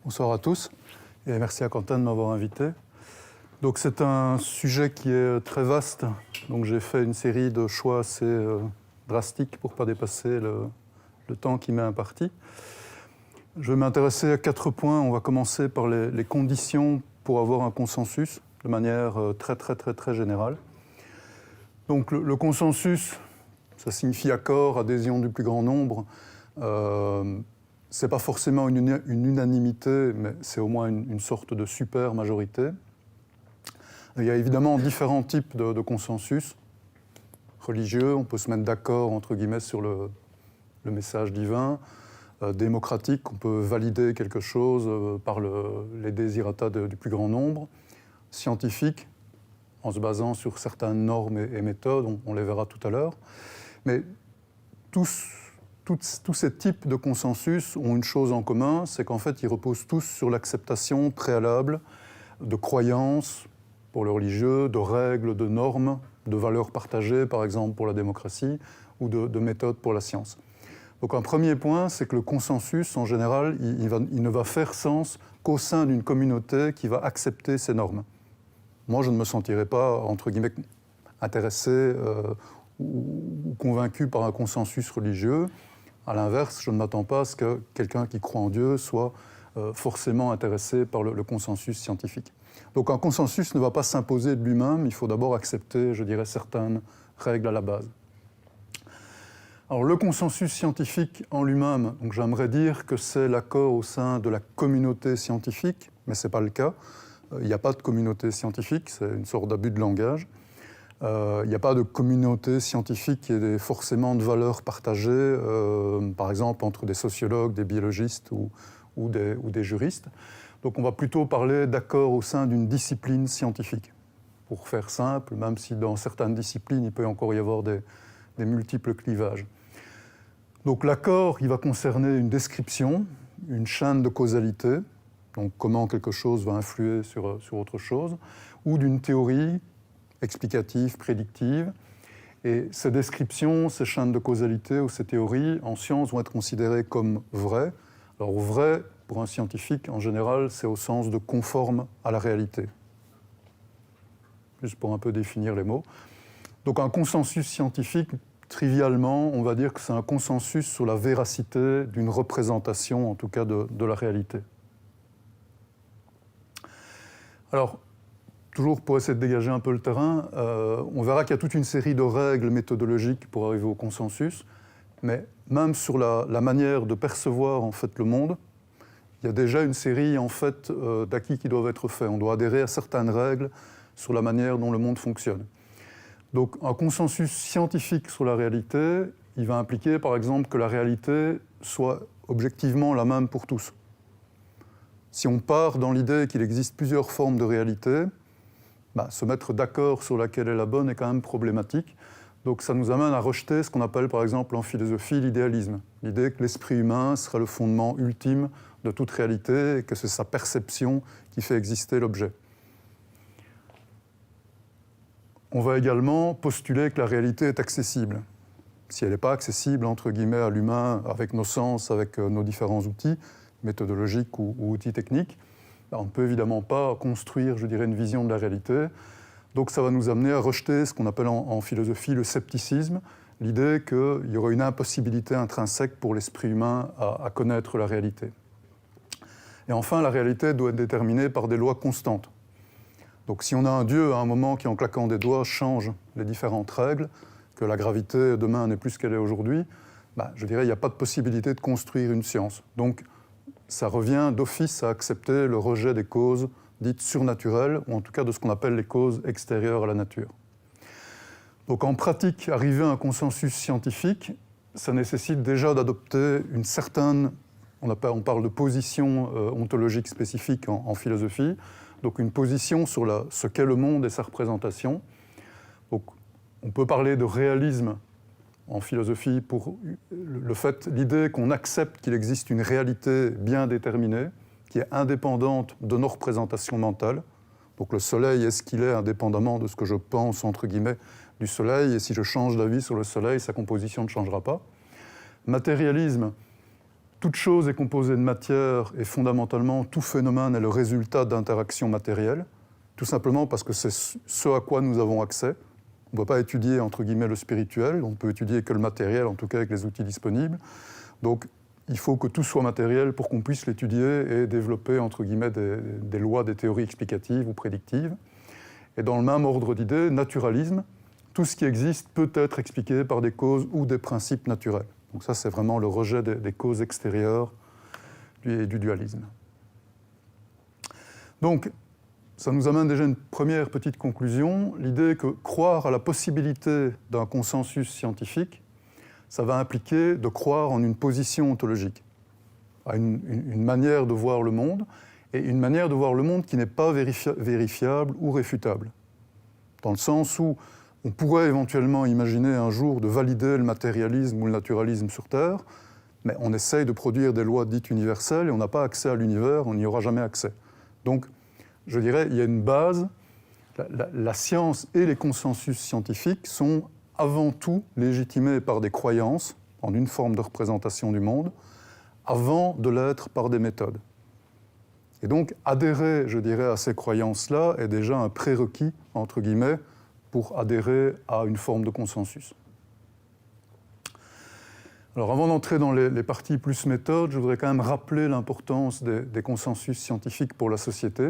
Bonsoir à tous et merci à Quentin de m'avoir invité. Donc c'est un sujet qui est très vaste, donc j'ai fait une série de choix assez drastiques pour ne pas dépasser le temps qui m'est imparti. Je vais m'intéresser à 4 points. On va commencer par les conditions pour avoir un consensus de manière très générale. Donc le consensus, ça signifie accord, adhésion du plus grand nombre. Ce n'est pas forcément une unanimité, mais c'est au moins une sorte de super majorité. Il y a évidemment différents types de consensus. Religieux, on peut se mettre d'accord, entre guillemets, sur le message divin. Démocratique, on peut valider quelque chose par les désirata du plus grand nombre. Scientifique, en se basant sur certaines normes et méthodes, on les verra tout à l'heure. Mais tous ces types de consensus ont une chose en commun, c'est qu'en fait, ils reposent tous sur l'acceptation préalable de croyances pour le religieux, de règles, de normes, de valeurs partagées, par exemple pour la démocratie, ou de méthodes pour la science. Donc un premier point, c'est que le consensus, en général, il ne va faire sens qu'au sein d'une communauté qui va accepter ces normes. Moi, je ne me sentirais pas, entre guillemets, intéressé ou convaincu par un consensus religieux. À l'inverse, je ne m'attends pas à ce que quelqu'un qui croit en Dieu soit forcément intéressé par le consensus scientifique. Donc un consensus ne va pas s'imposer de lui-même, il faut d'abord accepter, je dirais, certaines règles à la base. Alors le consensus scientifique en lui-même, donc j'aimerais dire que c'est l'accord au sein de la communauté scientifique, mais ce n'est pas le cas. Il n'y a pas de communauté scientifique, c'est une sorte d'abus de langage. Il n'y a pas de communauté scientifique qui ait forcément de valeurs partagées, par exemple entre des sociologues, des biologistes ou des juristes. Donc on va plutôt parler d'accord au sein d'une discipline scientifique. Pour faire simple, même si dans certaines disciplines, il peut encore y avoir des multiples clivages. Donc l'accord, il va concerner une description, une chaîne de causalité, donc comment quelque chose va influer sur autre chose, ou d'une théorie explicative, prédictive. Et ces descriptions, ces chaînes de causalité ou ces théories, en science, vont être considérées comme vraies. Alors vrai, pour un scientifique, en général, c'est au sens de conforme à la réalité. Juste pour un peu définir les mots. Donc un consensus scientifique, trivialement, on va dire que c'est un consensus sur la véracité d'une représentation, en tout cas de la réalité. Alors, toujours pour essayer de dégager un peu le terrain, on verra qu'il y a toute une série de règles méthodologiques pour arriver au consensus, mais même sur la manière de percevoir en fait le monde, il y a déjà une série en fait d'acquis qui doivent être faits. On doit adhérer à certaines règles sur la manière dont le monde fonctionne. Donc un consensus scientifique sur la réalité, il va impliquer par exemple que la réalité soit objectivement la même pour tous. Si on part dans l'idée qu'il existe plusieurs formes de réalité, se mettre d'accord sur laquelle est la bonne est quand même problématique. Donc ça nous amène à rejeter ce qu'on appelle par exemple en philosophie l'idéalisme. L'idée que l'esprit humain serait le fondement ultime de toute réalité et que c'est sa perception qui fait exister l'objet. On va également postuler que la réalité est accessible. Si elle n'est pas accessible, entre guillemets, à l'humain, avec nos sens, avec nos différents outils, méthodologiques ou outils techniques, on ne peut évidemment pas construire, je dirais, une vision de la réalité. Donc ça va nous amener à rejeter ce qu'on appelle en philosophie le scepticisme, l'idée qu'il y aurait une impossibilité intrinsèque pour l'esprit humain à connaître la réalité. Et enfin, la réalité doit être déterminée par des lois constantes. Donc si on a un Dieu à un moment qui, en claquant des doigts, change les différentes règles, que la gravité demain n'est plus ce qu'elle est aujourd'hui, je dirais qu'il n'y a pas de possibilité de construire une science. Donc ça revient d'office à accepter le rejet des causes dites surnaturelles, ou en tout cas de ce qu'on appelle les causes extérieures à la nature. Donc en pratique, arriver à un consensus scientifique, ça nécessite déjà d'adopter une certaine, on parle de position ontologique spécifique en philosophie, donc une position sur ce qu'est le monde et sa représentation. Donc, on peut parler de réalisme en philosophie pour l'idée qu'on accepte qu'il existe une réalité bien déterminée, qui est indépendante de nos représentations mentales. Donc le soleil est ce qu'il est indépendamment de ce que je pense, entre guillemets, du soleil, et si je change d'avis sur le soleil, sa composition ne changera pas. Matérialisme, toute chose est composée de matière et fondamentalement, tout phénomène est le résultat d'interactions matérielles, tout simplement parce que c'est ce à quoi nous avons accès. On ne peut pas étudier, entre guillemets, le spirituel, on peut étudier que le matériel, en tout cas avec les outils disponibles. Donc, il faut que tout soit matériel pour qu'on puisse l'étudier et développer, entre guillemets, des lois, des théories explicatives ou prédictives. Et dans le même ordre d'idées, naturalisme, tout ce qui existe peut être expliqué par des causes ou des principes naturels. Donc ça, c'est vraiment le rejet des causes extérieures du dualisme. Donc, ça nous amène déjà une première petite conclusion, l'idée que croire à la possibilité d'un consensus scientifique, ça va impliquer de croire en une position ontologique, à une manière de voir le monde, et une manière de voir le monde qui n'est pas vérifiable ou réfutable. Dans le sens où on pourrait éventuellement imaginer un jour de valider le matérialisme ou le naturalisme sur Terre, mais on essaye de produire des lois dites universelles et on n'a pas accès à l'univers, on n'y aura jamais accès. Donc, je dirais, il y a une base. La science et les consensus scientifiques sont avant tout légitimés par des croyances, en une forme de représentation du monde, avant de l'être par des méthodes. Et donc, adhérer, je dirais, à ces croyances-là est déjà un prérequis, entre guillemets, pour adhérer à une forme de consensus. Alors, avant d'entrer dans les parties plus méthodes, je voudrais quand même rappeler l'importance des consensus scientifiques pour la société.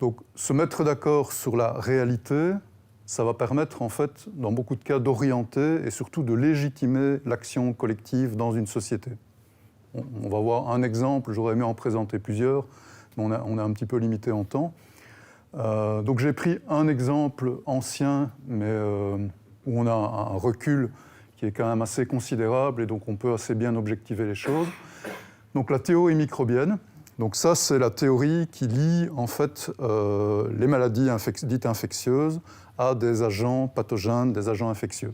Donc, se mettre d'accord sur la réalité, ça va permettre, en fait, dans beaucoup de cas, d'orienter et surtout de légitimer l'action collective dans une société. On va voir un exemple, j'aurais aimé en présenter plusieurs, mais on est un petit peu limité en temps. Donc j'ai pris un exemple ancien, mais où on a un recul qui est quand même assez considérable, et donc on peut assez bien objectiver les choses. Donc la théorie microbienne, donc ça c'est la théorie qui lie en fait les maladies dites infectieuses à des agents pathogènes, des agents infectieux.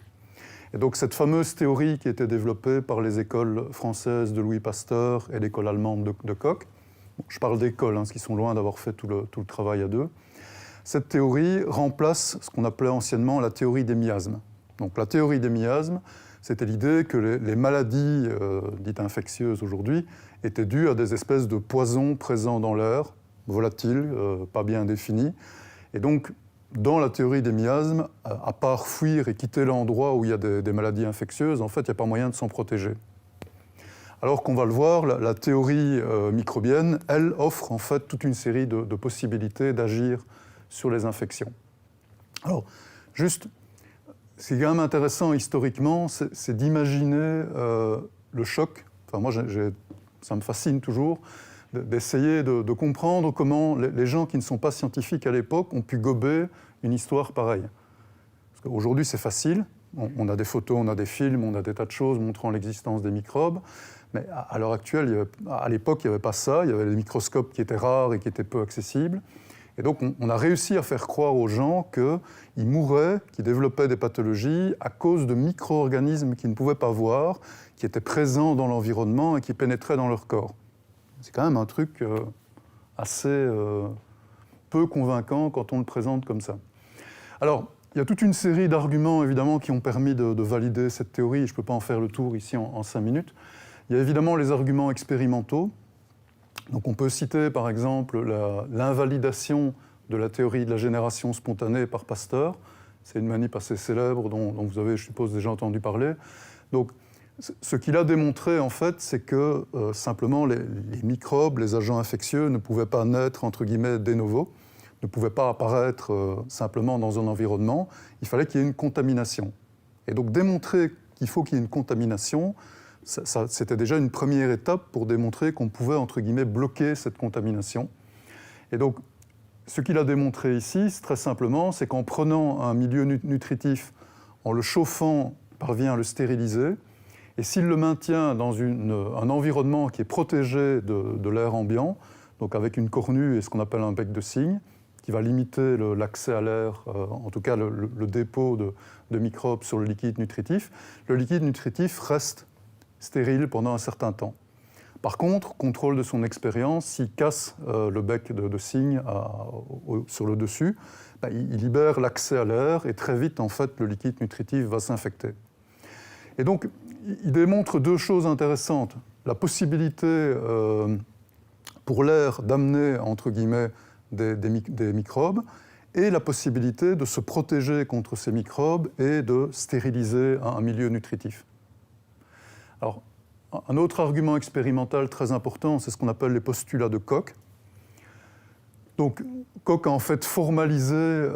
Et donc cette fameuse théorie qui a été développée par les écoles françaises de Louis Pasteur et l'école allemande de Koch, je parle d'écoles, parce qu'ils sont loin d'avoir fait tout le travail à deux. Cette théorie remplace ce qu'on appelait anciennement la théorie des miasmes. Donc la théorie des miasmes, c'était l'idée que les maladies dites infectieuses aujourd'hui étaient dues à des espèces de poisons présents dans l'air, volatiles, pas bien définis. Et donc, dans la théorie des miasmes, à part fuir et quitter l'endroit où il y a des maladies infectieuses, en fait, il n'y a pas moyen de s'en protéger. Alors qu'on va le voir, la théorie microbienne, elle offre en fait toute une série de possibilités d'agir sur les infections. Alors, juste, ce qui est quand même intéressant historiquement, c'est d'imaginer le choc. Enfin, moi, ça me fascine toujours, d'essayer de comprendre comment les gens qui ne sont pas scientifiques à l'époque ont pu gober une histoire pareille. Parce qu'aujourd'hui, c'est facile. On a des photos, on a des films, on a des tas de choses montrant l'existence des microbes. Mais à l'heure actuelle, à l'époque, il n'y avait pas ça. Il y avait des microscopes qui étaient rares et qui étaient peu accessibles. Et donc, on a réussi à faire croire aux gens qu'ils mouraient, qu'ils développaient des pathologies à cause de micro-organismes qu'ils ne pouvaient pas voir, qui étaient présents dans l'environnement et qui pénétraient dans leur corps. C'est quand même un truc assez peu convaincant quand on le présente comme ça. Alors, il y a toute une série d'arguments, évidemment, qui ont permis de valider cette théorie. Je ne peux pas en faire le tour ici en 5 minutes. Il y a évidemment les arguments expérimentaux. Donc on peut citer, par exemple, l'invalidation de la théorie de la génération spontanée par Pasteur. C'est une manip assez célèbre dont vous avez, je suppose, déjà entendu parler. Donc, ce qu'il a démontré, en fait, c'est que simplement les microbes, les agents infectieux ne pouvaient pas naître, entre guillemets, de novo, ne pouvaient pas apparaître simplement dans un environnement. Il fallait qu'il y ait une contamination. Et donc démontrer qu'il faut qu'il y ait une contamination, c'était déjà une première étape pour démontrer qu'on pouvait, entre guillemets, bloquer cette contamination. Et donc, ce qu'il a démontré ici, très simplement, c'est qu'en prenant un milieu nutritif, en le chauffant, il parvient à le stériliser, et s'il le maintient dans un environnement qui est protégé de l'air ambiant, donc avec une cornue et ce qu'on appelle un bec de cygne, qui va limiter l'accès à l'air, en tout cas le dépôt de microbes sur le liquide nutritif reste stérile pendant un certain temps. Par contre, contrôle de son expérience, s'il casse le bec de cygne sur le dessus, il libère l'accès à l'air et très vite, en fait, le liquide nutritif va s'infecter. Et donc, il démontre deux choses intéressantes. la possibilité pour l'air d'amener, entre guillemets, des microbes, et la possibilité de se protéger contre ces microbes et de stériliser un milieu nutritif. Alors, un autre argument expérimental très important, c'est ce qu'on appelle les postulats de Koch. Donc, Koch a en fait formalisé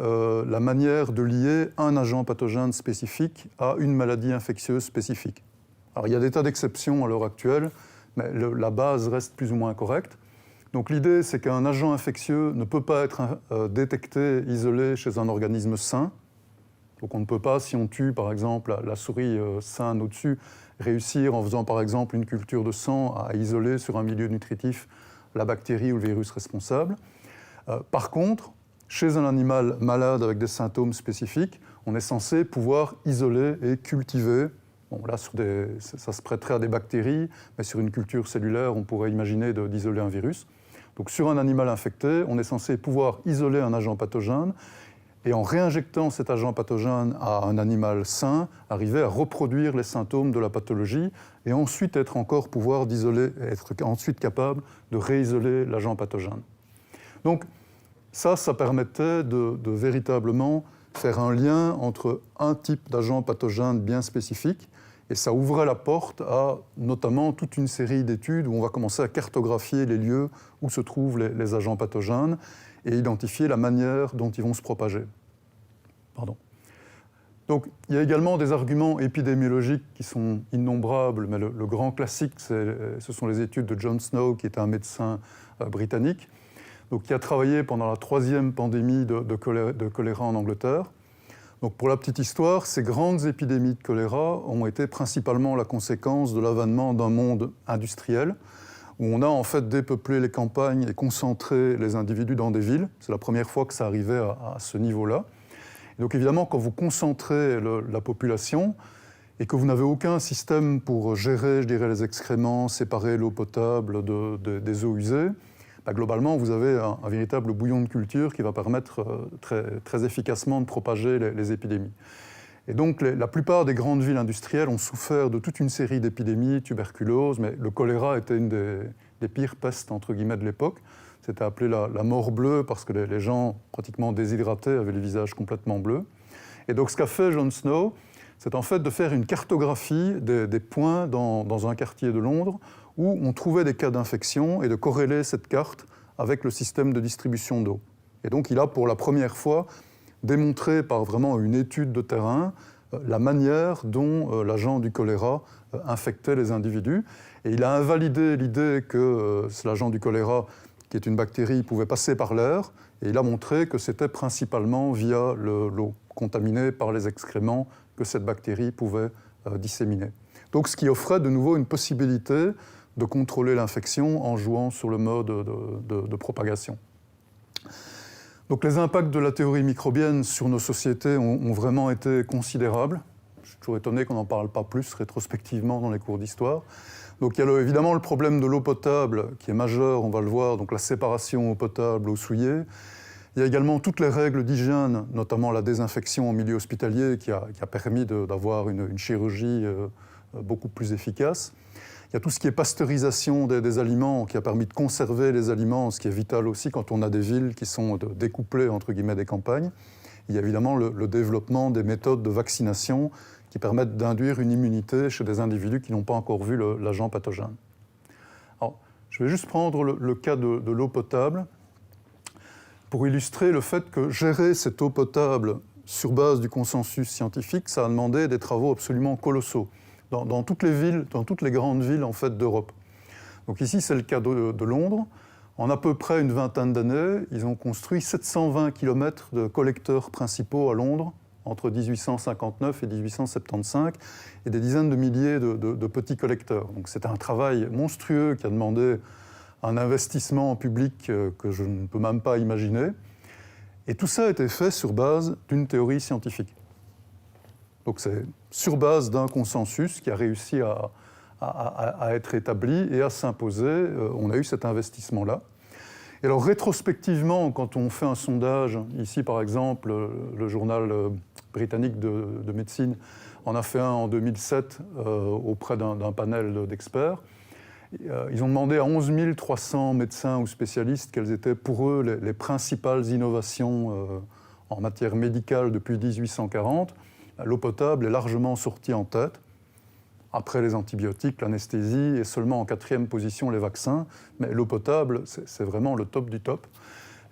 la manière de lier un agent pathogène spécifique à une maladie infectieuse spécifique. Alors, il y a des tas d'exceptions à l'heure actuelle, mais la base reste plus ou moins correcte. Donc l'idée, c'est qu'un agent infectieux ne peut pas être détecté, isolé chez un organisme sain. Donc on ne peut pas, si on tue par exemple la souris saine au-dessus, réussir en faisant par exemple une culture de sang à isoler sur un milieu nutritif la bactérie ou le virus responsable. Par contre, chez un animal malade avec des symptômes spécifiques, on est censé pouvoir isoler et cultiver. Bon, là, ça se prêterait à des bactéries, mais sur une culture cellulaire, on pourrait imaginer d'isoler un virus. Donc sur un animal infecté, on est censé pouvoir isoler un agent pathogène et en réinjectant cet agent pathogène à un animal sain, arriver à reproduire les symptômes de la pathologie et ensuite être ensuite capable de réisoler l'agent pathogène. Donc ça permettait de véritablement faire un lien entre un type d'agent pathogène bien spécifique. Et ça ouvrait la porte à notamment toute une série d'études où on va commencer à cartographier les lieux où se trouvent les agents pathogènes et identifier la manière dont ils vont se propager. Pardon. Donc, il y a également des arguments épidémiologiques qui sont innombrables, mais le grand classique, ce sont les études de John Snow, qui est un médecin britannique, donc, qui a travaillé pendant la 3e pandémie de choléra en Angleterre. Donc, pour la petite histoire, ces grandes épidémies de choléra ont été principalement la conséquence de l'avènement d'un monde industriel où on a en fait dépeuplé les campagnes et concentré les individus dans des villes. C'est la première fois que ça arrivait à ce niveau-là. Et donc évidemment, quand vous concentrez la population et que vous n'avez aucun système pour gérer, je dirais, les excréments, séparer l'eau potable des eaux usées, globalement, vous avez un véritable bouillon de culture qui va permettre très efficacement de propager les épidémies. Et donc, la plupart des grandes villes industrielles ont souffert de toute une série d'épidémies, tuberculose, mais le choléra était une des pires pestes, entre guillemets, de l'époque. C'était appelé la mort bleue parce que les gens, pratiquement déshydratés, avaient les visages complètement bleus. Et donc, ce qu'a fait John Snow, c'est en fait de faire une cartographie des points dans un quartier de Londres où on trouvait des cas d'infection et de corréler cette carte avec le système de distribution d'eau. Et donc il a pour la première fois démontré par vraiment une étude de terrain la manière dont l'agent du choléra infectait les individus. Et il a invalidé l'idée que l'agent du choléra, qui est une bactérie, pouvait passer par l'air, et il a montré que c'était principalement via l'eau contaminée par les excréments que cette bactérie pouvait disséminer. Donc ce qui offrait de nouveau une possibilité de contrôler l'infection en jouant sur le mode de propagation. Donc les impacts de la théorie microbienne sur nos sociétés ont vraiment été considérables. Je suis toujours étonné qu'on n'en parle pas plus rétrospectivement dans les cours d'histoire. Donc il y a évidemment le problème de l'eau potable qui est majeur, on va le voir, donc la séparation eau potable, eau souillée. Il y a également toutes les règles d'hygiène, notamment la désinfection en milieu hospitalier qui a permis d'avoir une chirurgie beaucoup plus efficace. Il y a tout ce qui est pasteurisation des aliments qui a permis de conserver les aliments, ce qui est vital aussi quand on a des villes qui sont découplées entre guillemets des campagnes. Il y a évidemment le développement des méthodes de vaccination qui permettent d'induire une immunité chez des individus qui n'ont pas encore vu l'agent pathogène. Alors, je vais juste prendre le cas de l'eau potable pour illustrer le fait que gérer cette eau potable sur base du consensus scientifique, ça a demandé des travaux absolument colossaux. Dans toutes les villes, dans toutes les grandes villes en fait, d'Europe. Donc ici, c'est le cas de Londres. En à peu près une vingtaine d'années, ils ont construit 720 km de collecteurs principaux à Londres entre 1859 et 1875 et des dizaines de milliers de petits collecteurs. Donc c'est un travail monstrueux qui a demandé un investissement public que je ne peux même pas imaginer. Et tout ça a été fait sur base d'une théorie scientifique. Donc c'est sur base d'un consensus qui a réussi à être établi et à s'imposer. On a eu cet investissement-là. Et alors rétrospectivement, quand on fait un sondage, ici par exemple, le journal britannique de médecine en a fait un en 2007 auprès d'un panel d'experts, Ils ont demandé à 11 300 médecins ou spécialistes quelles étaient pour eux les principales innovations en matière médicale depuis 1840. L'eau potable est largement sortie en tête. Après les antibiotiques, l'anesthésie, et seulement en 4e position les vaccins. Mais l'eau potable, c'est vraiment le top du top.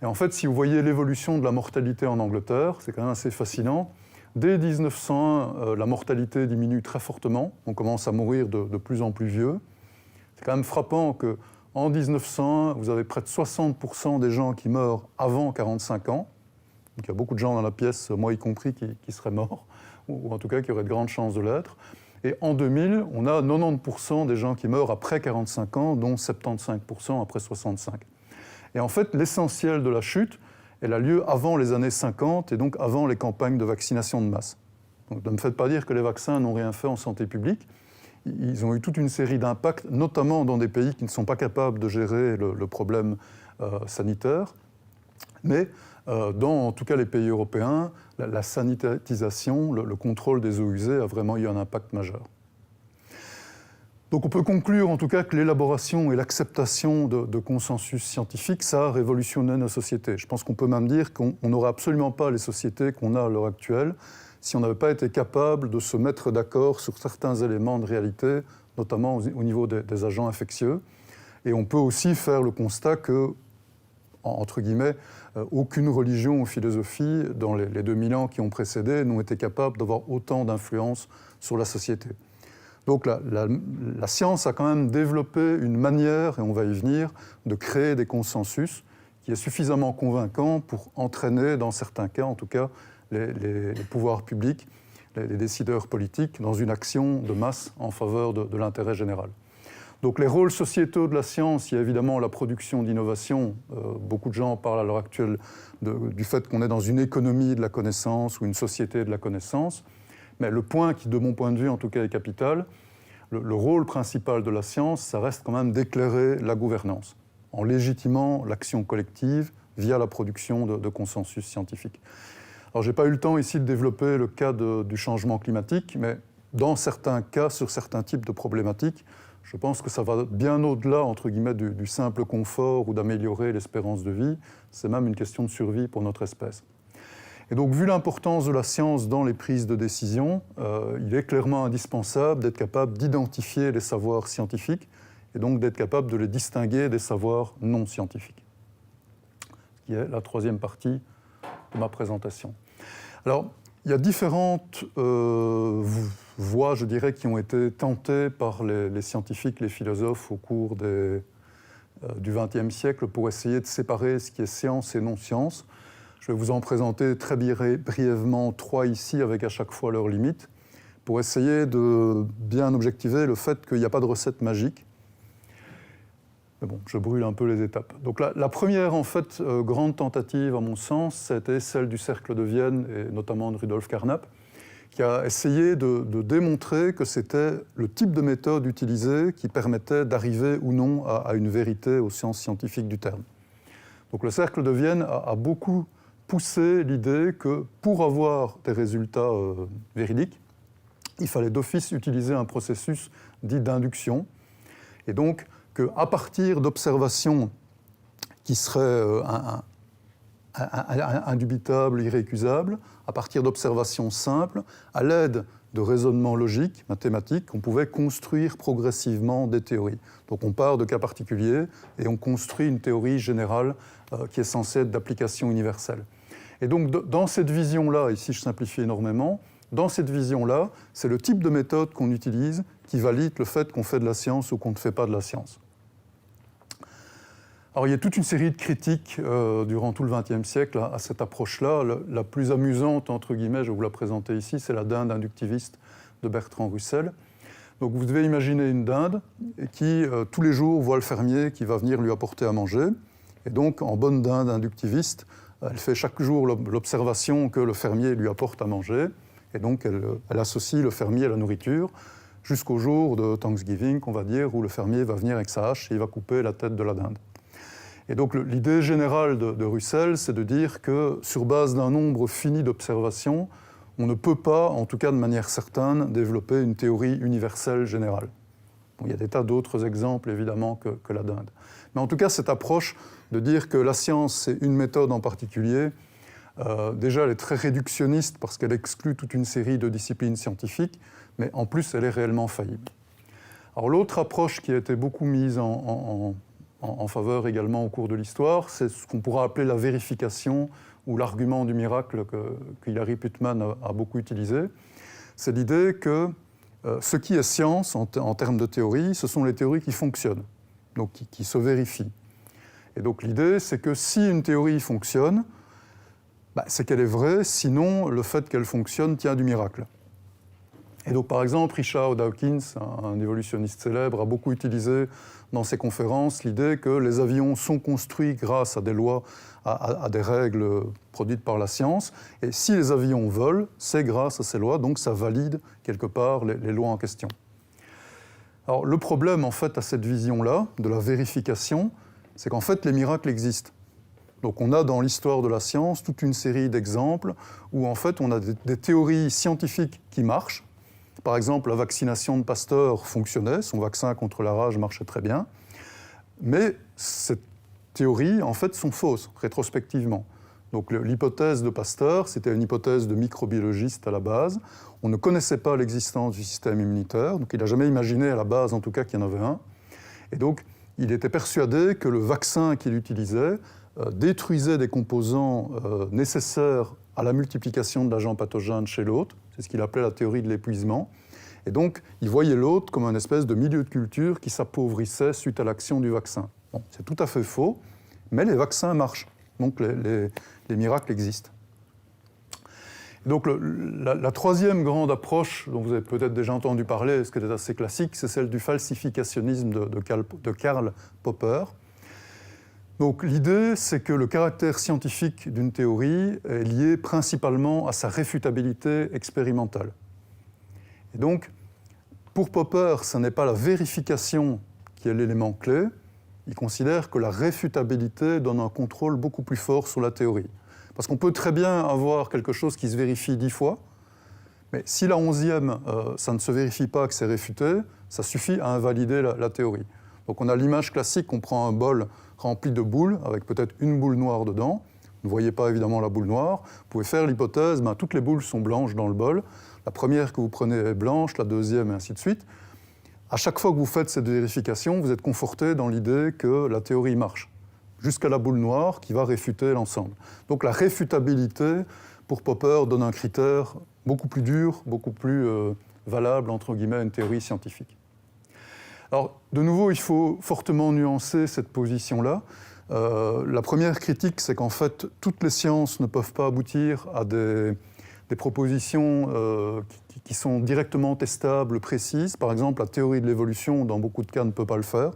Et en fait, si vous voyez l'évolution de la mortalité en Angleterre, c'est quand même assez fascinant. Dès 1901, la mortalité diminue très fortement. On commence à mourir de plus en plus vieux. C'est quand même frappant qu'en 1901, vous avez près de 60% des gens qui meurent avant 45 ans. Donc il y a beaucoup de gens dans la pièce, moi y compris, qui seraient morts, ou en tout cas qui auraient de grandes chances de l'être. Et en 2000, on a 90% des gens qui meurent après 45 ans, dont 75% après 65. Et en fait, l'essentiel de la chute, elle a lieu avant les années 50 et donc avant les campagnes de vaccination de masse. Donc ne me faites pas dire que les vaccins n'ont rien fait en santé publique. Ils ont eu toute une série d'impacts, notamment dans des pays qui ne sont pas capables de gérer le problème sanitaire. Mais dans, en tout cas, les pays européens, la sanitarisation, le contrôle des eaux usées a vraiment eu un impact majeur. Donc on peut conclure en tout cas que l'élaboration et l'acceptation de consensus scientifiques, ça a révolutionné nos sociétés. Je pense qu'on peut même dire qu'on n'aurait absolument pas les sociétés qu'on a à l'heure actuelle si on n'avait pas été capable de se mettre d'accord sur certains éléments de réalité, notamment au niveau des agents infectieux. Et on peut aussi faire le constat que, entre guillemets, aucune religion ou philosophie, dans les 2000 ans qui ont précédé, n'ont été capables d'avoir autant d'influence sur la société. Donc la science a quand même développé une manière, et on va y venir, de créer des consensus qui est suffisamment convaincant pour entraîner, dans certains cas en tout cas, les pouvoirs publics, les décideurs politiques, dans une action de masse en faveur de l'intérêt général. Donc les rôles sociétaux de la science, il y a évidemment la production d'innovation. Beaucoup de gens parlent à l'heure actuelle du fait qu'on est dans une économie de la connaissance ou une société de la connaissance. Mais le point qui, de mon point de vue en tout cas, est capital, le rôle principal de la science, ça reste quand même d'éclairer la gouvernance, en légitimant l'action collective via la production de consensus scientifiques. Alors je n'ai pas eu le temps ici de développer le cas du changement climatique, mais dans certains cas, sur certains types de problématiques, je pense que ça va bien au-delà, entre guillemets, du simple confort ou d'améliorer l'espérance de vie. C'est même une question de survie pour notre espèce. Et donc, vu l'importance de la science dans les prises de décision, il est clairement indispensable d'être capable d'identifier les savoirs scientifiques et donc d'être capable de les distinguer des savoirs non scientifiques. Ce qui est la troisième partie de ma présentation. Alors, il y a différentes voies, je dirais, qui ont été tentées par les scientifiques, les philosophes au cours du XXe siècle pour essayer de séparer ce qui est science et non-science. Je vais vous en présenter très brièvement 3 ici, avec à chaque fois leurs limites, pour essayer de bien objectiver le fait qu'il n'y a pas de recette magique. Mais bon, je brûle un peu les étapes. Donc la première, en fait, grande tentative, à mon sens, c'était celle du Cercle de Vienne, et notamment de Rudolf Carnap, qui a essayé de démontrer que c'était le type de méthode utilisée qui permettait d'arriver ou non à une vérité aux sciences scientifiques du terme. Donc le Cercle de Vienne a beaucoup poussé l'idée que pour avoir des résultats véridiques, il fallait d'office utiliser un processus dit d'induction, et donc qu'à partir d'observations qui seraient indubitables, irrécusables, à partir d'observations simples, à l'aide de raisonnements logiques, mathématiques, on pouvait construire progressivement des théories. Donc on part de cas particuliers et on construit une théorie générale qui est censée être d'application universelle. Et donc dans cette vision-là, ici je simplifie énormément, dans cette vision-là, c'est le type de méthode qu'on utilise qui valide le fait qu'on fait de la science ou qu'on ne fait pas de la science. Alors il y a toute une série de critiques durant tout le XXe siècle à cette approche-là. La plus amusante, entre guillemets, je vais vous la présenter ici, c'est la dinde inductiviste de Bertrand Russell. Donc vous devez imaginer une dinde qui, tous les jours, voit le fermier qui va venir lui apporter à manger. Et donc, en bonne dinde inductiviste, elle fait chaque jour l'observation que le fermier lui apporte à manger. Et donc, elle associe le fermier à la nourriture jusqu'au jour de Thanksgiving, on va dire, où le fermier va venir avec sa hache et il va couper la tête de la dinde. Et donc l'idée générale de Russell, c'est de dire que sur base d'un nombre fini d'observations, on ne peut pas, en tout cas de manière certaine, développer une théorie universelle générale. Bon, il y a des tas d'autres exemples, évidemment, que la dinde. Mais en tout cas, cette approche de dire que la science, c'est une méthode en particulier, déjà, elle est très réductionniste parce qu'elle exclut toute une série de disciplines scientifiques, mais en plus, elle est réellement faillible. Alors, l'autre approche qui a été beaucoup mise en faveur également au cours de l'histoire, c'est ce qu'on pourra appeler la vérification ou l'argument du miracle que Hilary Putman a beaucoup utilisé. C'est l'idée que ce qui est science en termes de théorie, ce sont les théories qui fonctionnent, donc qui se vérifient. Et donc l'idée, c'est que si une théorie fonctionne, c'est qu'elle est vraie, sinon le fait qu'elle fonctionne tient du miracle. Et donc par exemple, Richard Dawkins, un évolutionniste célèbre, a beaucoup utilisé dans ses conférences l'idée que les avions sont construits grâce à des lois, à des règles produites par la science, et si les avions volent, c'est grâce à ces lois, donc ça valide quelque part les lois en question. Alors le problème en fait à cette vision-là, de la vérification, c'est qu'en fait les miracles existent. Donc on a dans l'histoire de la science toute une série d'exemples où en fait on a des théories scientifiques qui marchent. Par exemple, la vaccination de Pasteur fonctionnait, son vaccin contre la rage marchait très bien, mais ces théories en fait sont fausses rétrospectivement. Donc l'hypothèse de Pasteur, c'était une hypothèse de microbiologiste à la base. On ne connaissait pas l'existence du système immunitaire, donc il n'a jamais imaginé à la base en tout cas qu'il y en avait un. Et donc il était persuadé que le vaccin qu'il utilisait détruisait des composants nécessaires à la multiplication de l'agent pathogène chez l'hôte. C'est ce qu'il appelait la théorie de l'épuisement. Et donc, il voyait l'hôte comme un espèce de milieu de culture qui s'appauvrissait suite à l'action du vaccin. Bon, c'est tout à fait faux, mais les vaccins marchent. Donc, les miracles existent. Et donc, la troisième grande approche, dont vous avez peut-être déjà entendu parler, ce qui est assez classique, c'est celle du falsificationnisme de Karl Popper. Donc l'idée, c'est que le caractère scientifique d'une théorie est lié principalement à sa réfutabilité expérimentale. Et donc, pour Popper, ce n'est pas la vérification qui est l'élément clé. Il considère que la réfutabilité donne un contrôle beaucoup plus fort sur la théorie. Parce qu'on peut très bien avoir quelque chose qui se vérifie 10 fois, mais si la 11e, ça ne se vérifie pas, que c'est réfuté, ça suffit à invalider la théorie. Donc on a l'image classique, on prend un bol rempli de boules, avec peut-être une boule noire dedans. Vous ne voyez pas évidemment la boule noire. Vous pouvez faire l'hypothèse, toutes les boules sont blanches dans le bol. La première que vous prenez est blanche, la deuxième, et ainsi de suite. À chaque fois que vous faites cette vérification, vous êtes conforté dans l'idée que la théorie marche, jusqu'à la boule noire qui va réfuter l'ensemble. Donc la réfutabilité, pour Popper, donne un critère beaucoup plus dur, beaucoup plus valable, entre guillemets, à une théorie scientifique. Alors, de nouveau, il faut fortement nuancer cette position-là. La première critique, c'est qu'en fait, toutes les sciences ne peuvent pas aboutir à des propositions qui sont directement testables, précises. Par exemple, la théorie de l'évolution, dans beaucoup de cas, ne peut pas le faire,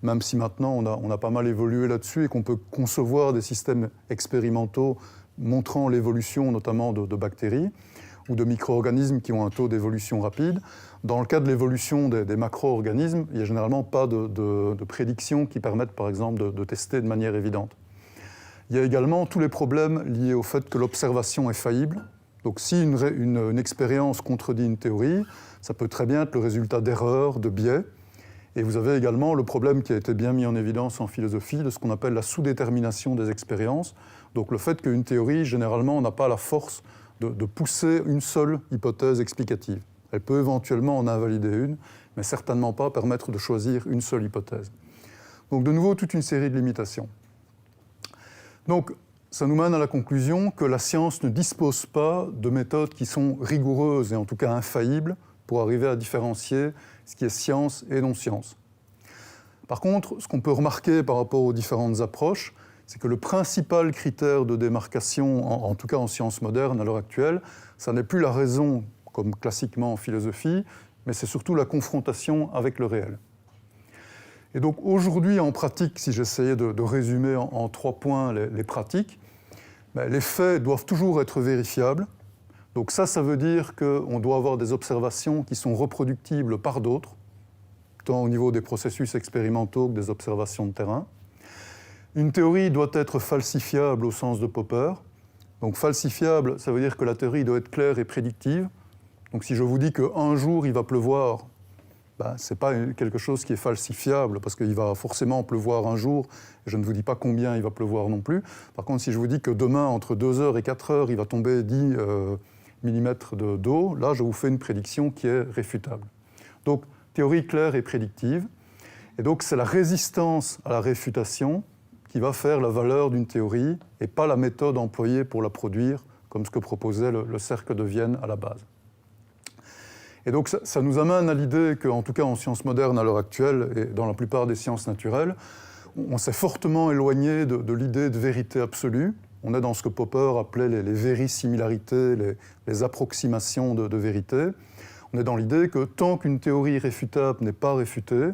même si maintenant on a pas mal évolué là-dessus et qu'on peut concevoir des systèmes expérimentaux montrant l'évolution, notamment de bactéries ou de micro-organismes qui ont un taux d'évolution rapide. Dans le cas de l'évolution des macro-organismes, il n'y a généralement pas de prédictions qui permettent, par exemple, de tester de manière évidente. Il y a également tous les problèmes liés au fait que l'observation est faillible. Donc si une expérience contredit une théorie, ça peut très bien être le résultat d'erreurs, de biais. Et vous avez également le problème qui a été bien mis en évidence en philosophie, de ce qu'on appelle la sous-détermination des expériences. Donc le fait qu'une théorie, généralement, n'a pas la force de pousser une seule hypothèse explicative. Elle peut éventuellement en invalider une, mais certainement pas permettre de choisir une seule hypothèse. Donc de nouveau, toute une série de limitations. Donc ça nous mène à la conclusion que la science ne dispose pas de méthodes qui sont rigoureuses et en tout cas infaillibles pour arriver à différencier ce qui est science et non-science. Par contre, ce qu'on peut remarquer par rapport aux différentes approches, c'est que le principal critère de démarcation, en tout cas en sciences modernes à l'heure actuelle, ça n'est plus la raison, comme classiquement en philosophie, mais c'est surtout la confrontation avec le réel. Et donc aujourd'hui, en pratique, si j'essayais de résumer en 3 points les pratiques, les faits doivent toujours être vérifiables. Donc ça veut dire qu'on doit avoir des observations qui sont reproductibles par d'autres, tant au niveau des processus expérimentaux que des observations de terrain. Une théorie doit être falsifiable au sens de Popper. Donc falsifiable, ça veut dire que la théorie doit être claire et prédictive. Donc si je vous dis qu'un jour il va pleuvoir, ce n'est pas quelque chose qui est falsifiable, parce qu'il va forcément pleuvoir un jour, et je ne vous dis pas combien il va pleuvoir non plus. Par contre, si je vous dis que demain, entre 2 heures et 4 heures, il va tomber 10 mm d'eau, là, je vous fais une prédiction qui est réfutable. Donc, théorie claire et prédictive. Et donc, c'est la résistance à la réfutation qui va faire la valeur d'une théorie, et pas la méthode employée pour la produire, comme ce que proposait le cercle de Vienne à la base. Et donc ça nous amène à l'idée qu'en tout cas en sciences modernes à l'heure actuelle, et dans la plupart des sciences naturelles, on s'est fortement éloigné de l'idée de vérité absolue. On est dans ce que Popper appelait les vérisimilarités, les approximations de vérité. On est dans l'idée que tant qu'une théorie réfutable n'est pas réfutée,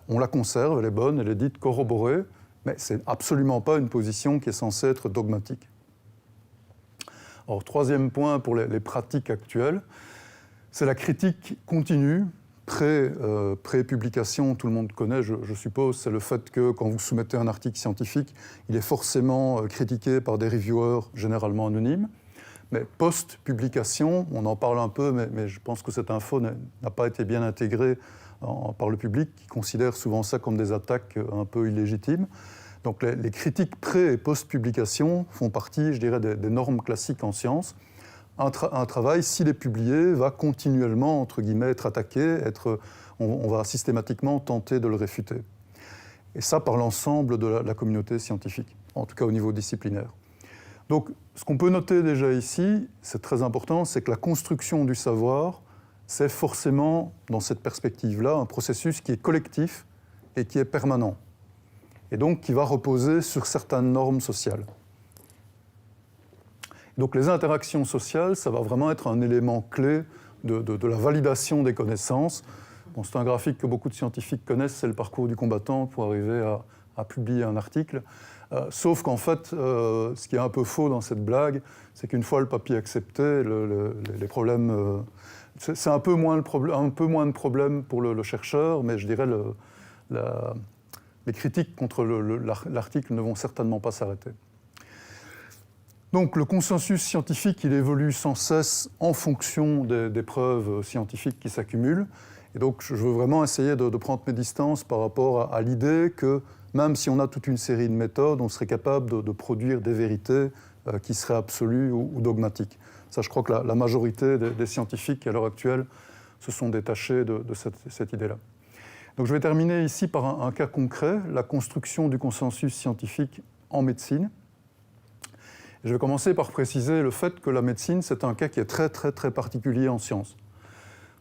on la conserve, elle est bonne, elle est dite corroborée, mais ce n'est absolument pas une position qui est censée être dogmatique. Alors, troisième point pour les pratiques actuelles, c'est la critique continue, pré-publication, tout le monde connaît, je suppose, c'est le fait que quand vous soumettez un article scientifique, il est forcément critiqué par des reviewers généralement anonymes. Mais post-publication, on en parle un peu, mais je pense que cette info n'a pas été bien intégrée par le public, qui considère souvent ça comme des attaques un peu illégitimes. Donc les critiques pré- et post-publication font partie, je dirais, des normes classiques en sciences. Un travail, s'il est publié, va continuellement, entre guillemets, être attaqué, on va systématiquement tenter de le réfuter. Et ça par l'ensemble de la communauté scientifique, en tout cas au niveau disciplinaire. Donc, ce qu'on peut noter déjà ici, c'est très important, c'est que la construction du savoir, c'est forcément, dans cette perspective-là, un processus qui est collectif et qui est permanent, et donc qui va reposer sur certaines normes sociales. Donc les interactions sociales, ça va vraiment être un élément clé de la validation des connaissances. Bon, c'est un graphique que beaucoup de scientifiques connaissent, c'est le parcours du combattant pour arriver à publier un article. Sauf qu'en fait, ce qui est un peu faux dans cette blague, c'est qu'une fois le papier accepté, les problèmes... c'est un peu moins de problème pour le chercheur, mais je dirais les critiques contre l'article ne vont certainement pas s'arrêter. Donc le consensus scientifique, il évolue sans cesse en fonction des preuves scientifiques qui s'accumulent. Et donc je veux vraiment essayer de prendre mes distances par rapport à l'idée que même si on a toute une série de méthodes, on serait capable de produire des vérités qui seraient absolues ou dogmatiques. Ça, je crois que la majorité des scientifiques à l'heure actuelle se sont détachés de cette idée-là. Donc je vais terminer ici par un cas concret, la construction du consensus scientifique en médecine. Je vais commencer par préciser le fait que la médecine, c'est un cas qui est très, très, très particulier en sciences.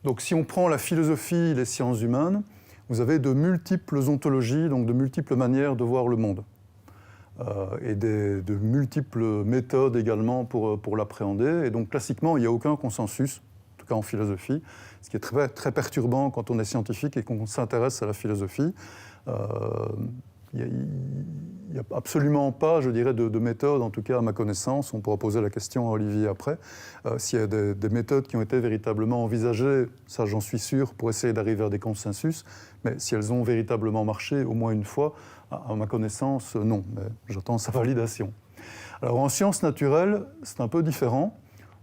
Donc si on prend la philosophie et les sciences humaines, vous avez de multiples ontologies, donc de multiples manières de voir le monde. Et de multiples méthodes également pour l'appréhender. Et donc classiquement, il n'y a aucun consensus, en tout cas en philosophie, ce qui est très, très perturbant quand on est scientifique et qu'on s'intéresse à la philosophie. Il n'y a absolument pas, je dirais, de méthode, en tout cas à ma connaissance. On pourra poser la question à Olivier après. S'il y a des méthodes qui ont été véritablement envisagées, ça j'en suis sûr, pour essayer d'arriver à des consensus, mais si elles ont véritablement marché au moins une fois, à ma connaissance, non. Mais j'attends sa validation. Alors en sciences naturelles, c'est un peu différent.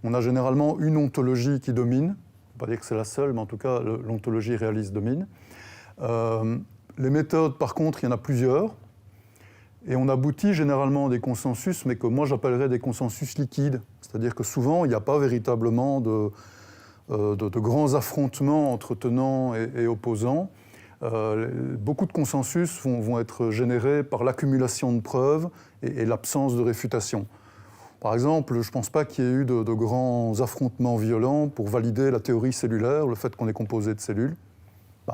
On a généralement une ontologie qui domine. Je ne vais pas dire que c'est la seule, mais en tout cas, l'ontologie réaliste domine. Les méthodes, par contre, il y en a plusieurs. Et on aboutit généralement à des consensus, mais que moi j'appellerais des consensus liquides. C'est-à-dire que souvent, il n'y a pas véritablement de grands affrontements entre tenants et opposants. Beaucoup de consensus vont être générés par l'accumulation de preuves et l'absence de réfutation. Par exemple, je ne pense pas qu'il y ait eu de grands affrontements violents pour valider la théorie cellulaire, le fait qu'on est composé de cellules.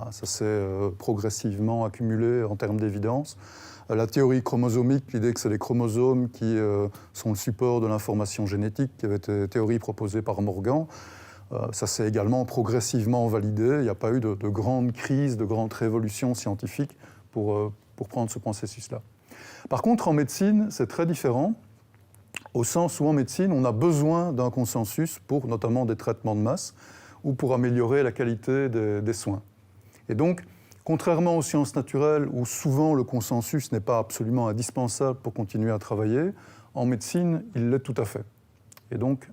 Ça s'est progressivement accumulé en termes d'évidence. La théorie chromosomique, l'idée que c'est les chromosomes qui sont le support de l'information génétique, qui avait été théorie proposée par Morgan, ça s'est également progressivement validé. Il n'y a pas eu de grande crise, de grande révolution scientifique pour prendre ce processus-là. Par contre, en médecine, c'est très différent, au sens où en médecine, on a besoin d'un consensus pour notamment des traitements de masse ou pour améliorer la qualité des soins. Et donc, contrairement aux sciences naturelles, où souvent le consensus n'est pas absolument indispensable pour continuer à travailler, en médecine, il l'est tout à fait. Et donc,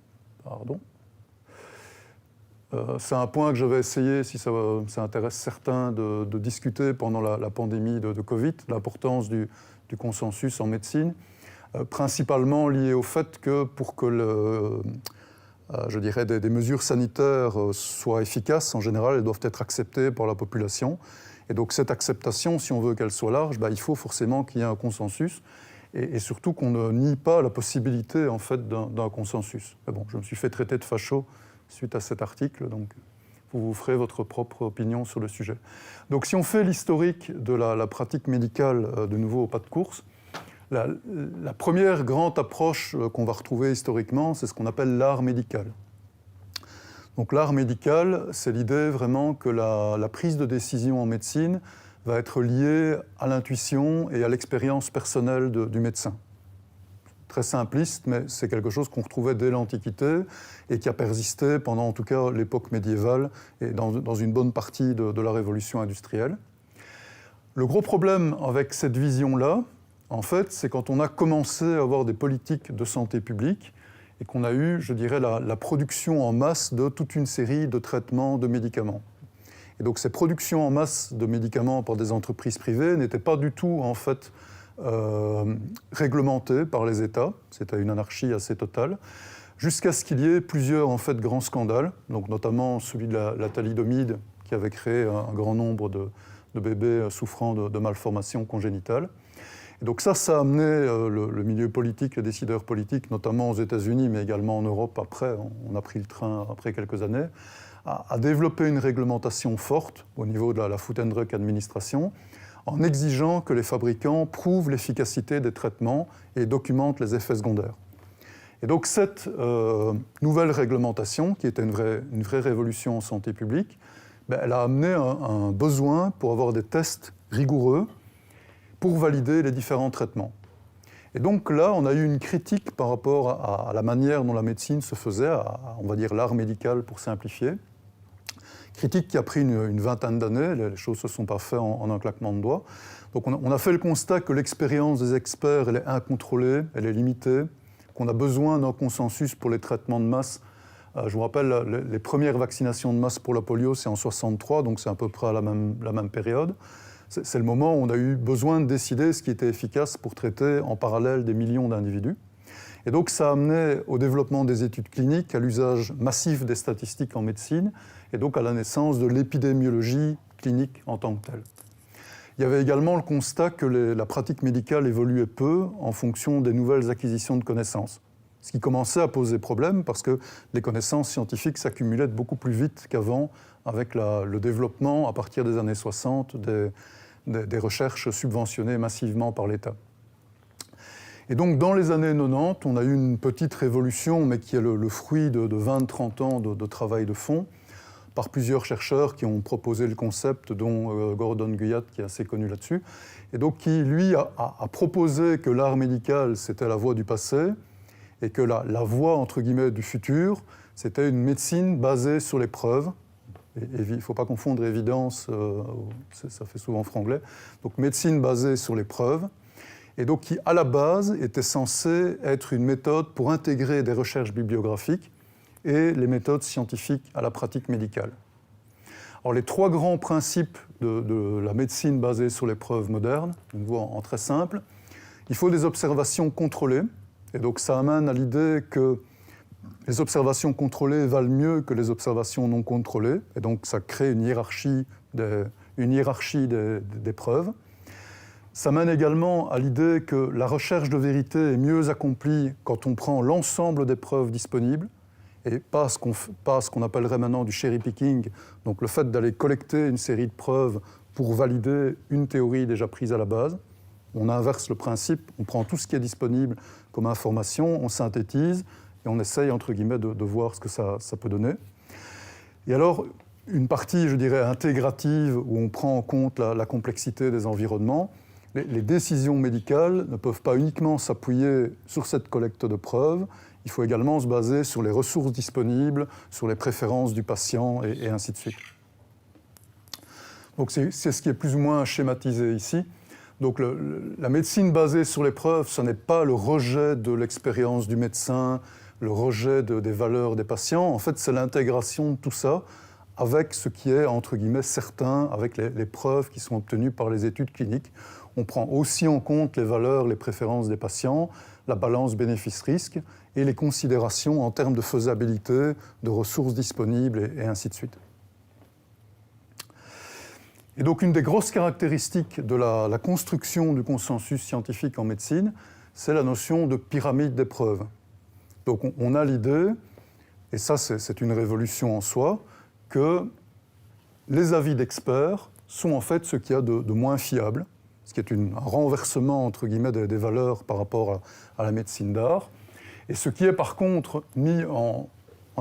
C'est un point que j'avais essayé, si ça intéresse certains, de discuter pendant la pandémie de Covid, l'importance du consensus en médecine, principalement lié au fait que pour que je dirais des mesures sanitaires soient efficaces, en général, elles doivent être acceptées par la population. Et donc cette acceptation, si on veut qu'elle soit large, il faut forcément qu'il y ait un consensus et surtout qu'on ne nie pas la possibilité en fait, d'un consensus. Mais bon, je me suis fait traiter de facho suite à cet article, donc vous ferez votre propre opinion sur le sujet. Donc si on fait l'historique de la pratique médicale, de nouveau au pas de course, la première grande approche qu'on va retrouver historiquement, c'est ce qu'on appelle l'art médical. Donc l'art médical, c'est l'idée vraiment que la prise de décision en médecine va être liée à l'intuition et à l'expérience personnelle du médecin. Très simpliste, mais c'est quelque chose qu'on retrouvait dès l'Antiquité et qui a persisté pendant en tout cas l'époque médiévale et dans une bonne partie de la révolution industrielle. Le gros problème avec cette vision-là, en fait, c'est quand on a commencé à avoir des politiques de santé publique et qu'on a eu, je dirais, la production en masse de toute une série de traitements de médicaments. Et donc ces productions en masse de médicaments par des entreprises privées n'étaient pas du tout, en fait, réglementées par les États. C'était une anarchie assez totale, jusqu'à ce qu'il y ait plusieurs, en fait, grands scandales, donc notamment celui de la thalidomide, qui avait créé un grand nombre de bébés souffrant de malformations congénitales. Et donc ça a amené le milieu politique, les décideurs politiques, notamment aux États-Unis, mais également en Europe après, on a pris le train après quelques années, à développer une réglementation forte au niveau de la Food and Drug Administration, en exigeant que les fabricants prouvent l'efficacité des traitements et documentent les effets secondaires. Et donc cette nouvelle réglementation, qui était une vraie révolution en santé publique, elle a amené un besoin pour avoir des tests rigoureux pour valider les différents traitements. Et donc là, on a eu une critique par rapport à la manière dont la médecine se faisait, on va dire l'art médical pour simplifier. Critique qui a pris une vingtaine d'années, les choses ne se sont pas faites en un claquement de doigts. Donc on a fait le constat que l'expérience des experts, elle est incontrôlée, elle est limitée, qu'on a besoin d'un consensus pour les traitements de masse. Je vous rappelle, les premières vaccinations de masse pour la polio, c'est en 1963, donc c'est à peu près à la même période. C'est le moment où on a eu besoin de décider ce qui était efficace pour traiter en parallèle des millions d'individus. Et donc ça a amené au développement des études cliniques, à l'usage massif des statistiques en médecine, et donc à la naissance de l'épidémiologie clinique en tant que telle. Il y avait également le constat que la pratique médicale évoluait peu en fonction des nouvelles acquisitions de connaissances, ce qui commençait à poser problème parce que les connaissances scientifiques s'accumulaient beaucoup plus vite qu'avant avec le développement, à partir des années 60, des recherches subventionnées massivement par l'État. Et donc, dans les années 90, on a eu une petite révolution, mais qui est le fruit de 20-30 ans de travail de fond, par plusieurs chercheurs qui ont proposé le concept, dont Gordon Guyatt, qui est assez connu là-dessus, et donc qui, lui, a proposé que l'art médical, c'était la voie du passé, et que la voie, entre guillemets, du futur, c'était une médecine basée sur les preuves. Il ne faut pas confondre évidence, ça fait souvent franglais. Donc médecine basée sur les preuves, et donc qui, à la base, était censée être une méthode pour intégrer des recherches bibliographiques et les méthodes scientifiques à la pratique médicale. Alors les trois grands principes de la médecine basée sur les preuves modernes, on voit en très simple, il faut des observations contrôlées, et donc ça amène à l'idée que les observations contrôlées valent mieux que les observations non contrôlées, et donc ça crée une hiérarchie des preuves. Ça mène également à l'idée que la recherche de vérité est mieux accomplie quand on prend l'ensemble des preuves disponibles, et pas ce qu'on appellerait maintenant du cherry picking, donc le fait d'aller collecter une série de preuves pour valider une théorie déjà prise à la base. On inverse le principe, on prend tout ce qui est disponible comme information, on synthétise, et on essaye, entre guillemets, de voir ce que ça peut donner. Et alors, une partie, je dirais, intégrative, où on prend en compte la complexité des environnements. Les décisions médicales ne peuvent pas uniquement s'appuyer sur cette collecte de preuves, il faut également se baser sur les ressources disponibles, sur les préférences du patient, et ainsi de suite. Donc c'est ce qui est plus ou moins schématisé ici. Donc la médecine basée sur les preuves, ce n'est pas le rejet de l'expérience du médecin, le rejet des valeurs des patients. En fait, c'est l'intégration de tout ça avec ce qui est, entre guillemets, certain, avec les preuves qui sont obtenues par les études cliniques. On prend aussi en compte les valeurs, les préférences des patients, la balance bénéfice-risque et les considérations en termes de faisabilité, de ressources disponibles et ainsi de suite. Et donc, une des grosses caractéristiques de la construction du consensus scientifique en médecine, c'est la notion de pyramide des preuves. Donc, on a l'idée, et ça, c'est une révolution en soi, que les avis d'experts sont en fait ce qu'il y a de moins fiable, ce qui est un renversement, entre guillemets, des valeurs par rapport à la médecine d'art. Et ce qui est, par contre, mis en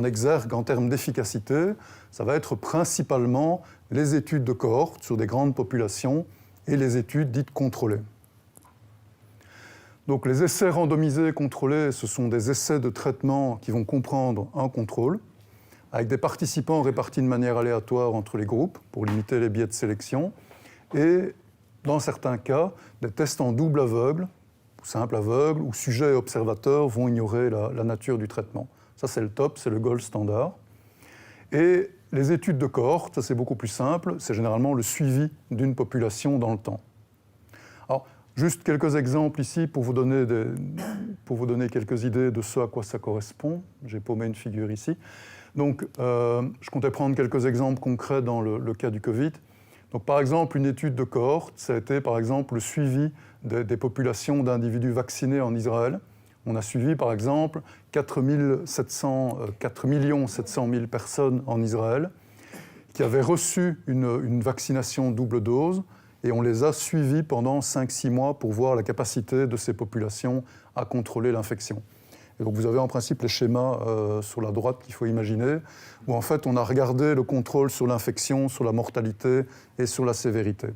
exergue en termes d'efficacité, ça va être principalement les études de cohorte sur des grandes populations et les études dites contrôlées. Donc les essais randomisés contrôlés, ce sont des essais de traitement qui vont comprendre un contrôle, avec des participants répartis de manière aléatoire entre les groupes pour limiter les biais de sélection, et dans certains cas, des tests en double aveugle, ou simple aveugle, où sujet et observateurs vont ignorer la nature du traitement. Ça, c'est le top, c'est le gold standard. Et les études de cohorte, ça c'est beaucoup plus simple, c'est généralement le suivi d'une population dans le temps. Alors, juste quelques exemples ici pour vous donner quelques idées de ce à quoi ça correspond. J'ai paumé une figure ici. Donc, je comptais prendre quelques exemples concrets dans le cas du Covid. Donc, par exemple, une étude de cohorte, ça a été par exemple le suivi des populations d'individus vaccinés en Israël. On a suivi par exemple 4 700 000 personnes en Israël qui avaient reçu une vaccination double dose et on les a suivis pendant 5-6 mois pour voir la capacité de ces populations à contrôler l'infection. Et donc vous avez en principe les schémas sur la droite qu'il faut imaginer, où en fait on a regardé le contrôle sur l'infection, sur la mortalité et sur la sévérité.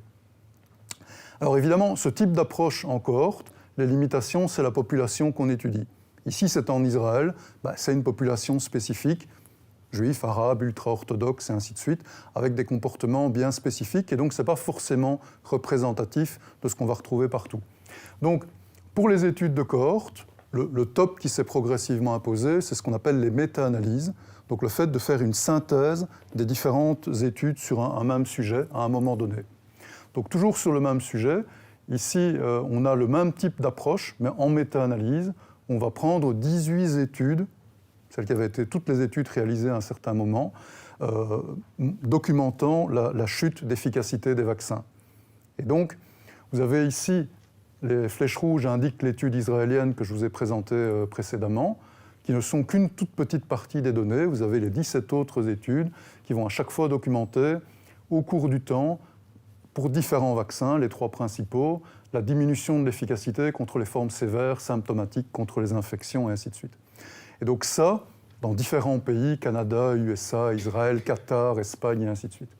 Alors évidemment, ce type d'approche en cohorte, les limitations, c'est la population qu'on étudie. Ici, c'est en Israël, c'est une population spécifique, juifs, arabes, ultra-orthodoxes et ainsi de suite, avec des comportements bien spécifiques, et donc ce n'est pas forcément représentatif de ce qu'on va retrouver partout. Donc, pour les études de cohorte, le top qui s'est progressivement imposé, c'est ce qu'on appelle les méta-analyses, donc le fait de faire une synthèse des différentes études sur un même sujet à un moment donné. Donc toujours sur le même sujet, ici on a le même type d'approche, mais en méta-analyse, on va prendre 18 études, celles qui avaient été toutes les études réalisées à un certain moment, documentant la chute d'efficacité des vaccins. Et donc, vous avez ici, les flèches rouges indiquent l'étude israélienne que je vous ai présentée précédemment, qui ne sont qu'une toute petite partie des données. Vous avez les 17 autres études qui vont à chaque fois documenter, au cours du temps, pour différents vaccins, les 3 principaux, la diminution de l'efficacité contre les formes sévères, symptomatiques, contre les infections, et ainsi de suite. Et donc ça, dans différents pays, Canada, USA, Israël, Qatar, Espagne, et ainsi de suite.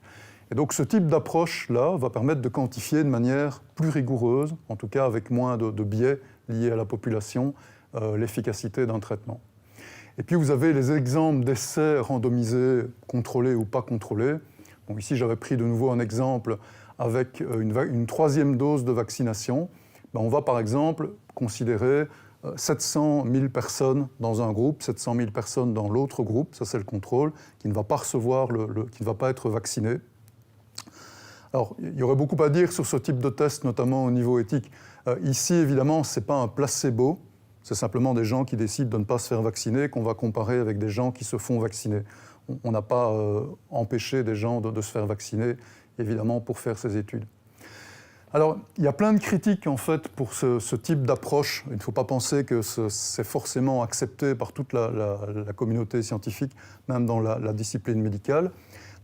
Et donc ce type d'approche-là va permettre de quantifier de manière plus rigoureuse, en tout cas avec moins de biais liés à la population, l'efficacité d'un traitement. Et puis vous avez les exemples d'essais randomisés, contrôlés ou pas contrôlés. Bon, ici j'avais pris de nouveau un exemple avec une 3e dose de vaccination. On va par exemple considérer 700 000 personnes dans un groupe, 700 000 personnes dans l'autre groupe, ça c'est le contrôle, qui ne va pas recevoir, qui ne va pas être vacciné. Alors, il y aurait beaucoup à dire sur ce type de test, notamment au niveau éthique. Ici, évidemment, ce n'est pas un placebo, c'est simplement des gens qui décident de ne pas se faire vacciner qu'on va comparer avec des gens qui se font vacciner. On n'a pas empêché des gens de se faire vacciner, évidemment, pour faire ces études. Alors, il y a plein de critiques, en fait, pour ce type d'approche. Il ne faut pas penser que c'est forcément accepté par toute la communauté scientifique, même dans la discipline médicale.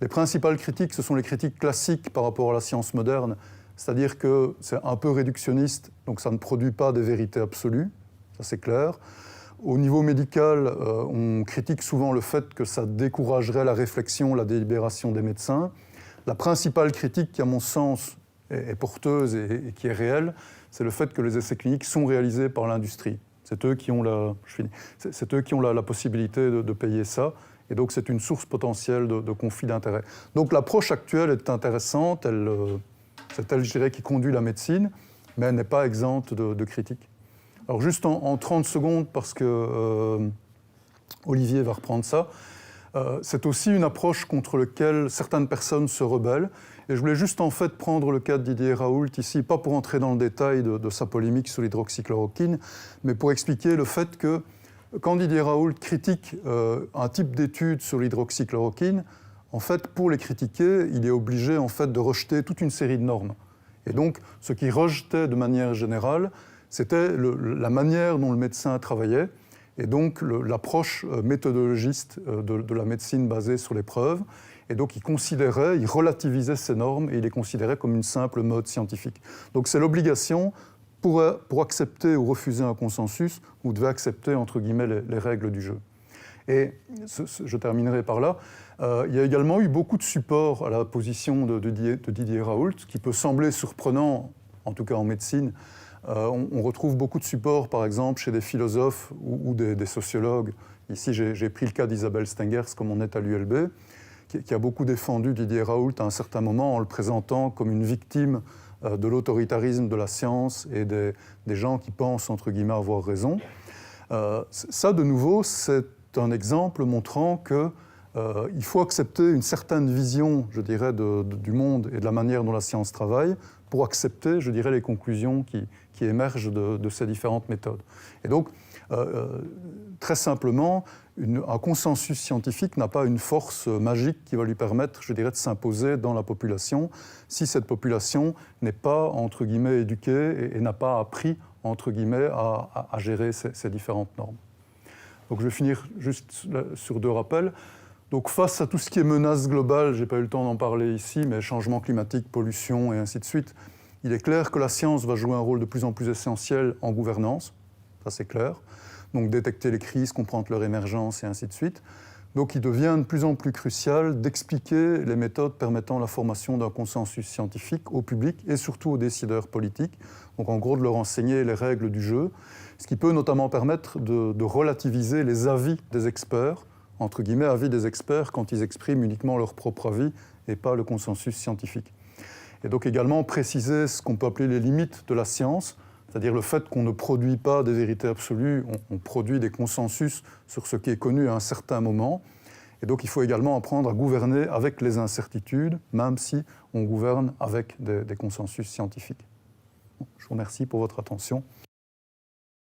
Les principales critiques, ce sont les critiques classiques par rapport à la science moderne, c'est-à-dire que c'est un peu réductionniste, donc ça ne produit pas des vérités absolues, ça c'est clair. Au niveau médical, on critique souvent le fait que ça découragerait la réflexion, la délibération des médecins. La principale critique qui, à mon sens, est porteuse et qui est réelle, c'est le fait que les essais cliniques sont réalisés par l'industrie. C'est eux qui ont la possibilité de payer ça. Et donc, c'est une source potentielle de conflit d'intérêts. Donc, l'approche actuelle est intéressante. C'est elle, je dirais, qui conduit la médecine, mais elle n'est pas exempte de critiques. Alors, juste en 30 secondes, parce que Olivier va reprendre ça. C'est aussi une approche contre laquelle certaines personnes se rebellent. Et je voulais juste en fait prendre le cas de Didier Raoult ici, pas pour entrer dans le détail de sa polémique sur l'hydroxychloroquine, mais pour expliquer le fait que quand Didier Raoult critique un type d'étude sur l'hydroxychloroquine, en fait, pour les critiquer, il est obligé en fait de rejeter toute une série de normes. Et donc, ce qu'il rejetait de manière générale, c'était la manière dont le médecin travaillait, et donc l'approche méthodologiste de la médecine basée sur les preuves. Et donc il relativisait ces normes et il les considérait comme une simple mode scientifique. Donc c'est l'obligation, pour accepter ou refuser un consensus, vous devez accepter, entre guillemets, les règles du jeu. Et je terminerai par là. Il y a également eu beaucoup de support à la position de Didier Raoult, qui peut sembler surprenant, en tout cas en médecine. On retrouve beaucoup de support, par exemple, chez des philosophes ou des sociologues. Ici, j'ai pris le cas d'Isabelle Stengers, comme on est à l'ULB, qui a beaucoup défendu Didier Raoult à un certain moment en le présentant comme une victime de l'autoritarisme de la science et des gens qui pensent, entre guillemets, avoir raison. Ça, de nouveau, c'est un exemple montrant qu'il faut accepter une certaine vision, je dirais, du monde et de la manière dont la science travaille pour accepter, je dirais, les conclusions qui émergent de ces différentes méthodes. Et donc, très simplement, un consensus scientifique n'a pas une force magique qui va lui permettre, je dirais, de s'imposer dans la population si cette population n'est pas, entre guillemets, éduquée et n'a pas appris, entre guillemets, à gérer ces différentes normes. Donc je vais finir juste sur 2 rappels. Donc face à tout ce qui est menace globale, je n'ai pas eu le temps d'en parler ici, mais changement climatique, pollution et ainsi de suite, il est clair que la science va jouer un rôle de plus en plus essentiel en gouvernance, ça c'est clair. Donc détecter les crises, comprendre leur émergence et ainsi de suite. Donc il devient de plus en plus crucial d'expliquer les méthodes permettant la formation d'un consensus scientifique au public et surtout aux décideurs politiques. Donc en gros de leur enseigner les règles du jeu, ce qui peut notamment permettre de relativiser les avis des experts, entre guillemets avis des experts quand ils expriment uniquement leur propre avis et pas le consensus scientifique. Et donc également préciser ce qu'on peut appeler les limites de la science, c'est-à-dire le fait qu'on ne produit pas des vérités absolues, on produit des consensus sur ce qui est connu à un certain moment. Et donc il faut également apprendre à gouverner avec les incertitudes, même si on gouverne avec des consensus scientifiques. Je vous remercie pour votre attention.